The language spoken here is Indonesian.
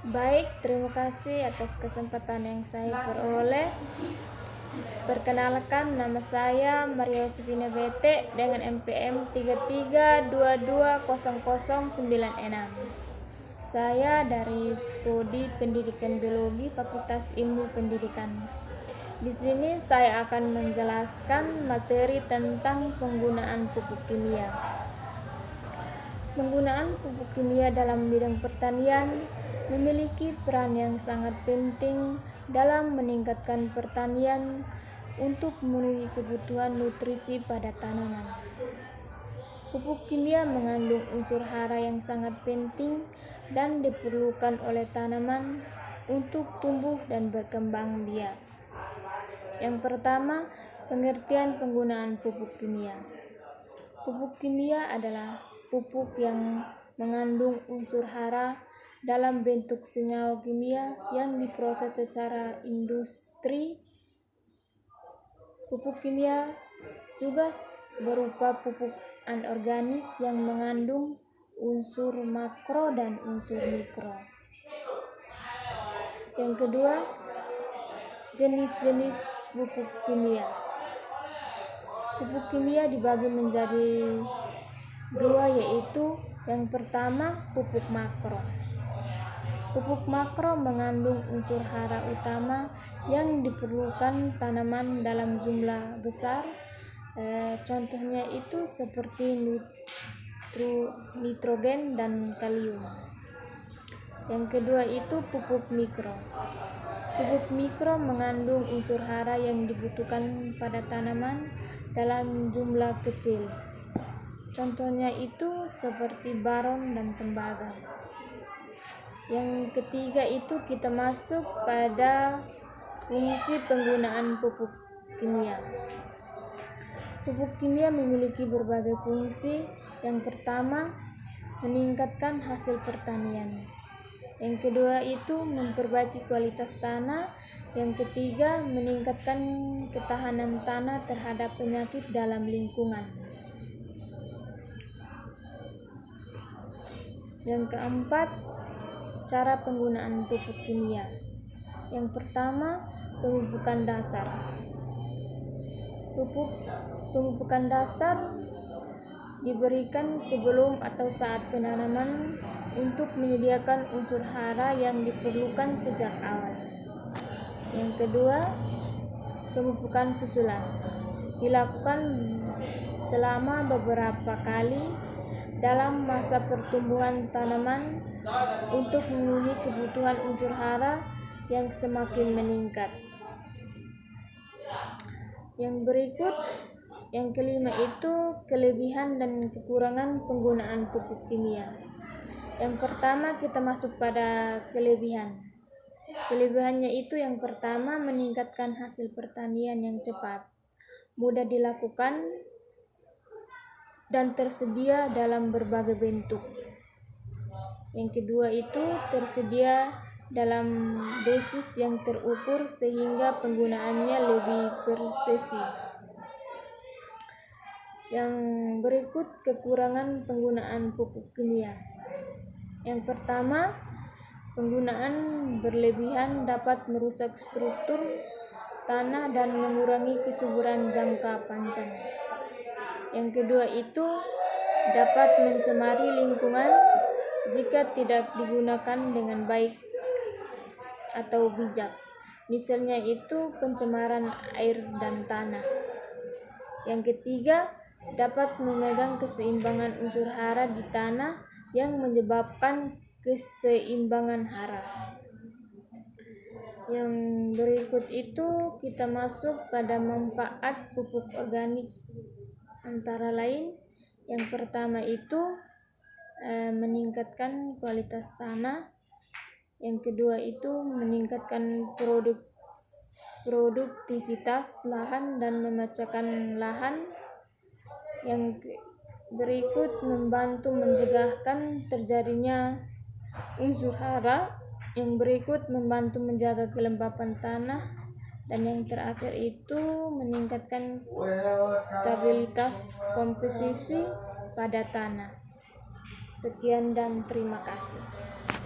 Baik, terima kasih atas kesempatan yang saya peroleh. Perkenalkan, nama saya Maria Yosefina Bete dengan NPM 33220096. Saya dari Prodi Pendidikan Biologi Fakultas Ilmu Pendidikan. Di sini saya akan menjelaskan materi tentang penggunaan pupuk kimia. Penggunaan pupuk kimia dalam bidang pertanian memiliki peran yang sangat penting dalam meningkatkan pertanian untuk memenuhi kebutuhan nutrisi pada tanaman. Pupuk kimia mengandung unsur hara yang sangat penting dan diperlukan oleh tanaman untuk tumbuh dan berkembang biak. Yang pertama, pengertian penggunaan pupuk kimia. Pupuk kimia adalah pupuk yang mengandung unsur hara dalam bentuk senyawa kimia yang diproses secara industri. Pupuk kimia juga berupa pupuk anorganik yang mengandung unsur makro dan unsur mikro. Yang kedua, jenis-jenis pupuk kimia. Pupuk kimia dibagi menjadi dua, yaitu yang pertama pupuk makro. Pupuk makro mengandung unsur hara utama yang diperlukan tanaman dalam jumlah besar. Contohnya itu seperti nitrogen dan kalium. Yang kedua itu pupuk mikro. Pupuk mikro mengandung unsur hara yang dibutuhkan pada tanaman dalam jumlah kecil. Contohnya itu seperti boron dan tembaga. Yang ketiga itu kita masuk pada fungsi penggunaan pupuk kimia. Pupuk kimia memiliki berbagai fungsi. Yang pertama, meningkatkan hasil pertanian. Yang kedua itu memperbaiki kualitas tanah. Yang ketiga, meningkatkan ketahanan tanah terhadap penyakit dalam lingkungan. Yang keempat, cara penggunaan pupuk kimia. Yang pertama, pemupukan dasar. Pemupukan dasar diberikan sebelum atau saat penanaman untuk menyediakan unsur hara yang diperlukan sejak awal. Yang kedua, pemupukan susulan dilakukan selama beberapa kali dalam masa pertumbuhan tanaman untuk memenuhi kebutuhan unsur hara yang semakin meningkat. Yang berikut, yang kelima itu kelebihan dan kekurangan penggunaan pupuk kimia. Yang pertama kita masuk pada kelebihan. Kelebihannya itu yang pertama, meningkatkan hasil pertanian yang cepat, mudah dilakukan, dan tersedia dalam berbagai bentuk. Yang kedua itu tersedia dalam dosis yang terukur sehingga penggunaannya lebih presisi. Yang berikut kekurangan penggunaan pupuk kimia. Yang pertama, penggunaan berlebihan dapat merusak struktur tanah dan mengurangi kesuburan jangka panjang. Yang kedua itu dapat mencemari lingkungan jika tidak digunakan dengan baik atau bijak. Misalnya itu pencemaran air dan tanah. Yang ketiga, dapat memegang keseimbangan unsur hara di tanah yang menyebabkan keseimbangan hara. Yang berikut itu kita masuk pada manfaat pupuk organik. Antara lain, yang pertama itu meningkatkan kualitas tanah. Yang kedua itu meningkatkan produktivitas lahan dan memecahkan lahan. Yang berikut membantu mencegahkan terjadinya unsur hara. Yang berikut membantu menjaga kelembapan tanah. Dan yang terakhir itu meningkatkan stabilitas komposisi pada tanah. Sekian dan terima kasih.